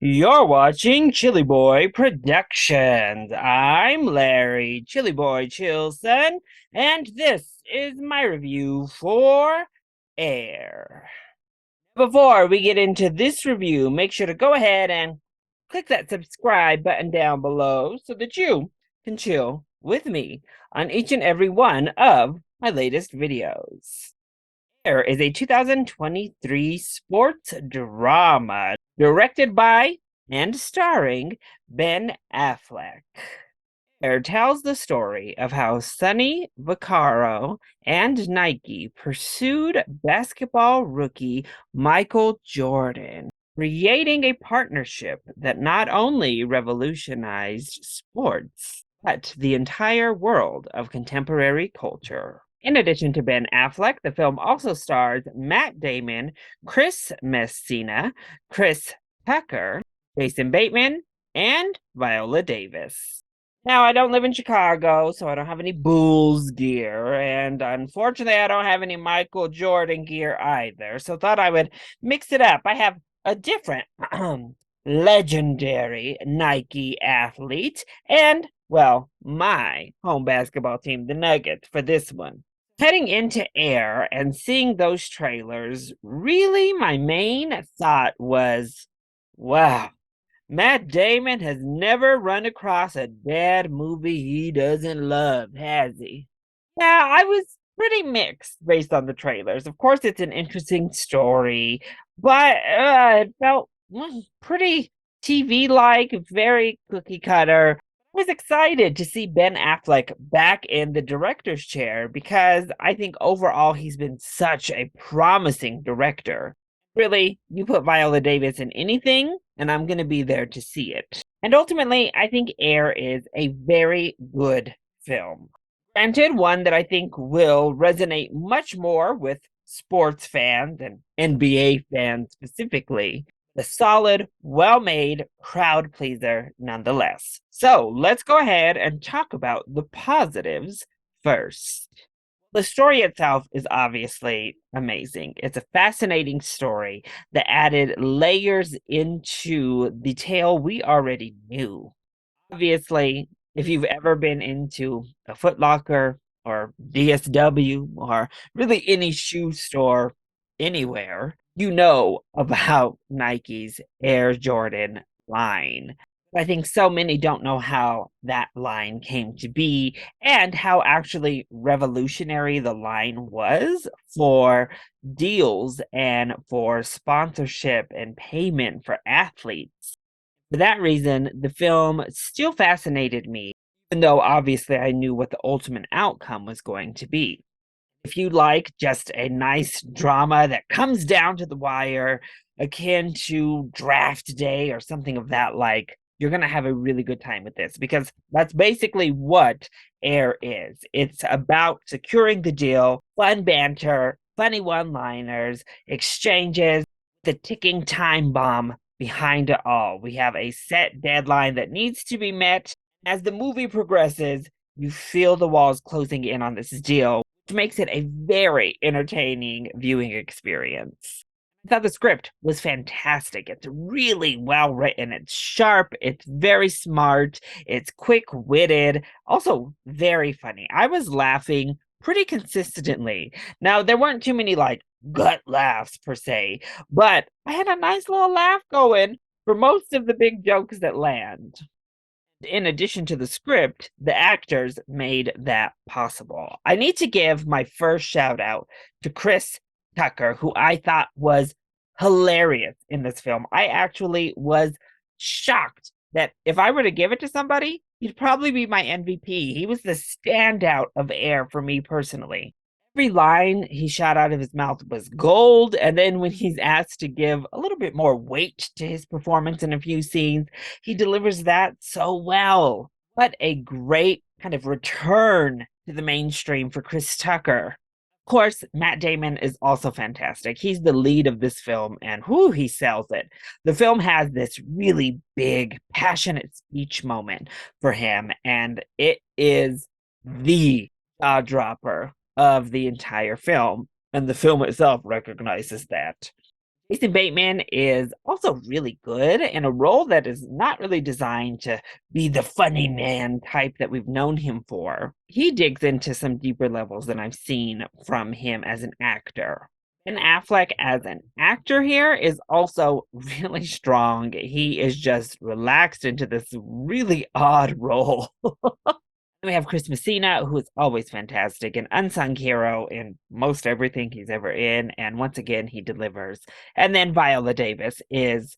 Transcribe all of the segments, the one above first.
You're watching ChillyBoy Productions. I'm Larry, ChillyBoy Chilson, and this is my review for Air. Before we get into this review, make sure to go ahead and click that subscribe button down below so that you can chill with me on each and every one of my latest videos. Air is a 2023 sports drama directed by and starring Ben Affleck. Air tells the story of how Sonny Vaccaro and Nike pursued basketball rookie Michael Jordan, creating a partnership that not only revolutionized sports, but the entire world of contemporary culture. In addition to Ben Affleck, the film also stars Matt Damon, Chris Messina, Chris Tucker, Jason Bateman, and Viola Davis. Now, I don't live in Chicago, so I don't have any Bulls gear, and unfortunately, I don't have any Michael Jordan gear either, so thought I would mix it up. I have a different legendary Nike athlete, and, well, my home basketball team, the Nuggets, for this one. Heading into Air and seeing those trailers, really my main thought was, wow, Matt Damon has never run across a bad movie he doesn't love, has he? Yeah, I was pretty mixed based on the trailers. Of course, it's an interesting story, but it felt pretty TV-like, very cookie cutter. I was excited to see Ben Affleck back in the director's chair because I think overall he's been such a promising director. Really, you put Viola Davis in anything, and I'm going to be there to see it. And ultimately, I think Air is a very good film. Granted, one that I think will resonate much more with sports fans and NBA fans specifically. A solid, well made crowd pleaser nonetheless. So let's go ahead and talk about the positives first. The story itself is obviously amazing. It's a fascinating story that added layers into the tale we already knew. Obviously, if you've ever been into a Foot Locker or DSW or really any shoe store anywhere, you know about Nike's Air Jordan line. I think so many don't know how that line came to be and how actually revolutionary the line was for deals and for sponsorship and payment for athletes. For that reason, the film still fascinated me, even though obviously I knew what the ultimate outcome was going to be. If you like just a nice drama that comes down to the wire, akin to Draft Day or something of that like, you're going to have a really good time with this because that's basically what Air is. It's about securing the deal, fun banter, funny one liners, exchanges, the ticking time bomb behind it all. We have a set deadline that needs to be met. As the movie progresses, you feel the walls closing in on this deal, which makes it a very entertaining viewing experience. I thought the script was fantastic. It's really well written. It's sharp. It's very smart. It's quick witted. Also, very funny. I was laughing pretty consistently. Now, there weren't too many like gut laughs per se, but I had a nice little laugh going for most of the big jokes that land. In addition to the script, the actors made that possible. I need to give my first shout out to Chris Tucker, who I thought was hilarious in this film. I actually was shocked that if I were to give it to somebody, he'd probably be my MVP. He was the standout of Air for me personally. Every line he shot out of his mouth was gold. And then when he's asked to give a little bit more weight to his performance in a few scenes, he delivers that so well. What a great kind of return to the mainstream for Chris Tucker. Of course, Matt Damon is also fantastic. He's the lead of this film, and whoo, he sells it. The film has this really big, passionate speech moment for him, and it is the jaw dropper of the entire film, and the film itself recognizes that. Jason Bateman is also really good in a role that is not really designed to be the funny man type that we've known him for. He digs into some deeper levels than I've seen from him as an actor. Ben Affleck as an actor here is also really strong. He is just relaxed into this really odd role. We have Chris Messina, who is always fantastic, an unsung hero in most everything he's ever in, and once again, he delivers. And then Viola Davis is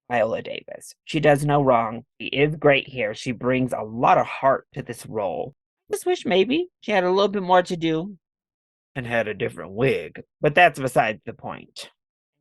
Viola Davis. She does no wrong. She is great here. She brings a lot of heart to this role. I just wish maybe she had a little bit more to do and had a different wig, but that's besides the point.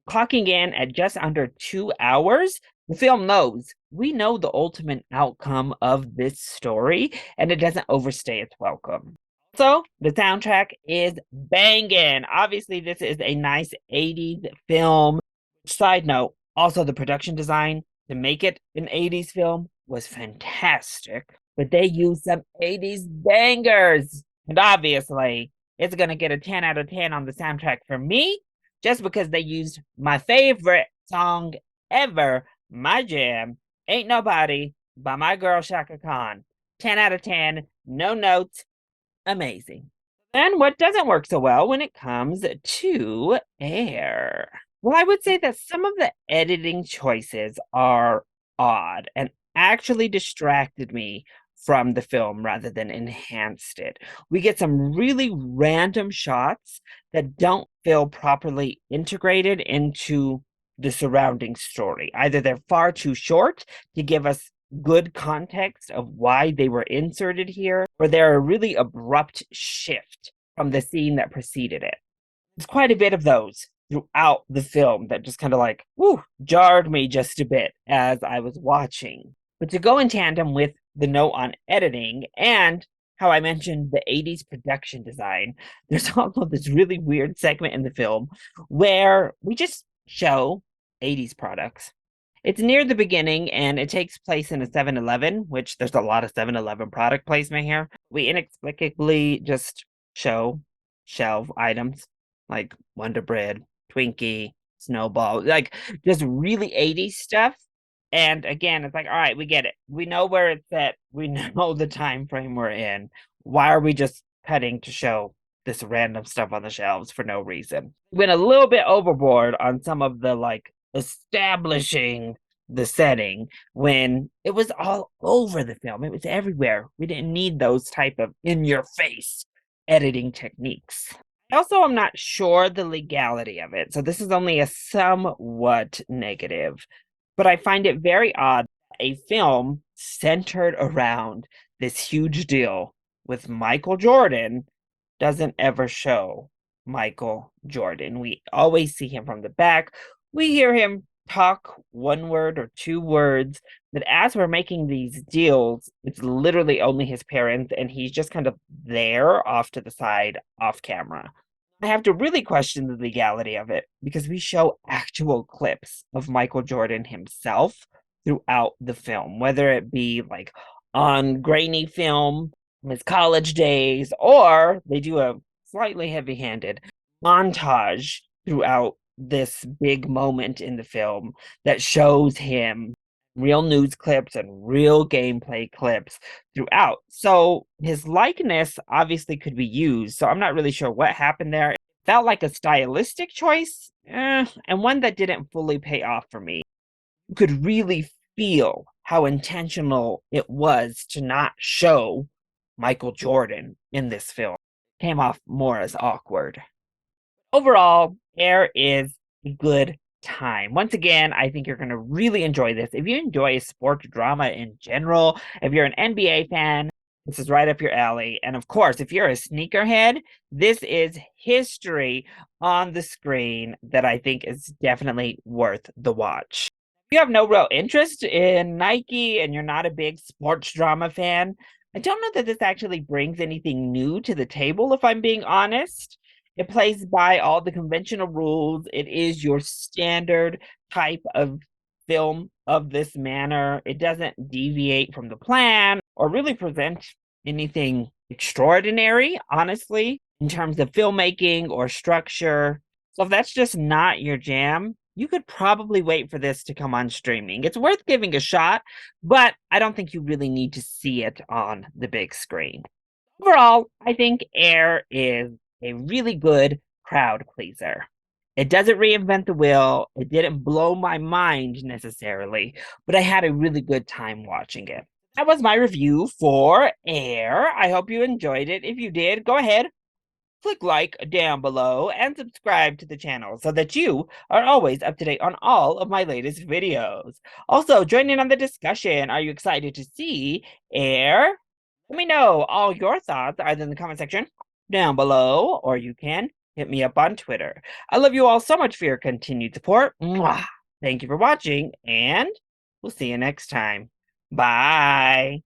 Clocking in at just under 2 hours, the film knows we know the ultimate outcome of this story, and it doesn't overstay its welcome. So the soundtrack is banging. Obviously, this is a nice 80s film. Side note, also the production design to make it an 80s film was fantastic, but they used some 80s bangers. And obviously, it's going to get a 10 out of 10 on the soundtrack for me just because they used my favorite song ever, my jam, Ain't Nobody by my girl Shaka Khan. 10 out of 10, no notes, amazing. And what doesn't work so well when it comes to air? Well, I would say that some of the editing choices are odd and actually distracted me from the film rather than enhanced it. We get some really random shots that don't feel properly integrated into the surrounding story. Either they're far too short to give us good context of why they were inserted here, or they're a really abrupt shift from the scene that preceded it. There's quite a bit of those throughout the film that just kind of like, whoo, jarred me just a bit as I was watching. But to go in tandem with the note on editing and how I mentioned the 80s production design, there's also this really weird segment in the film where we just show 80s products. It's near the beginning and it takes place in a 7-Eleven, which there's a lot of 7-Eleven product placement here. We inexplicably just show shelf items like Wonder Bread, Twinkie, Snowball, like just really 80s stuff. And again, it's like, all right, we get it. We know where it's at. We know the time frame we're in. Why are we just cutting to show this random stuff on the shelves for no reason? Went a little bit overboard on some of the like establishing the setting when it was all over the film. It was everywhere. We didn't need those type of in your face editing techniques. Also, I'm not sure the legality of it. So this is only a somewhat negative, but I find it very odd a film centered around this huge deal with Michael Jordan doesn't ever show Michael Jordan. We always see him from the back. We hear him talk one word or two words, but as we're making these deals, it's literally only his parents, and he's just kind of there off to the side, off camera. I have to really question the legality of it because we show actual clips of Michael Jordan himself throughout the film, whether it be like on grainy film from his college days, or they do a slightly heavy handed montage throughout this big moment in the film that shows him real news clips and real gameplay clips throughout. So his likeness obviously could be used. So I'm not really sure what happened there. It felt like a stylistic choice, and one that didn't fully pay off for me. You could really feel how intentional it was to not show Michael Jordan in this film. Came off more as awkward. Overall, Air is a good time. Once again, I think you're going to really enjoy this. If you enjoy sport drama in general, if you're an NBA fan, this is right up your alley. And of course, if you're a sneakerhead, this is history on the screen that I think is definitely worth the watch. If you have no real interest in Nike and you're not a big sports drama fan, I don't know that this actually brings anything new to the table, if I'm being honest. It plays by all the conventional rules. It is your standard type of film of this manner. It doesn't deviate from the plan or really present anything extraordinary, honestly, in terms of filmmaking or structure. So if that's just not your jam, you could probably wait for this to come on streaming. It's worth giving a shot, but I don't think you really need to see it on the big screen. Overall, I think Air is a really good crowd pleaser. It doesn't reinvent the wheel. It didn't blow my mind necessarily, but I had a really good time watching it. That was my review for Air. I hope you enjoyed it. If you did, go ahead, click like down below and subscribe to the channel so that you are always up to date on all of my latest videos. Also, join in on the discussion. Are you excited to see Air? Let me know all your thoughts either in the comment section down below, or you can hit me up on Twitter. I love you all so much for your continued support. Mwah! Thank you for watching, and we'll see you next time. Bye.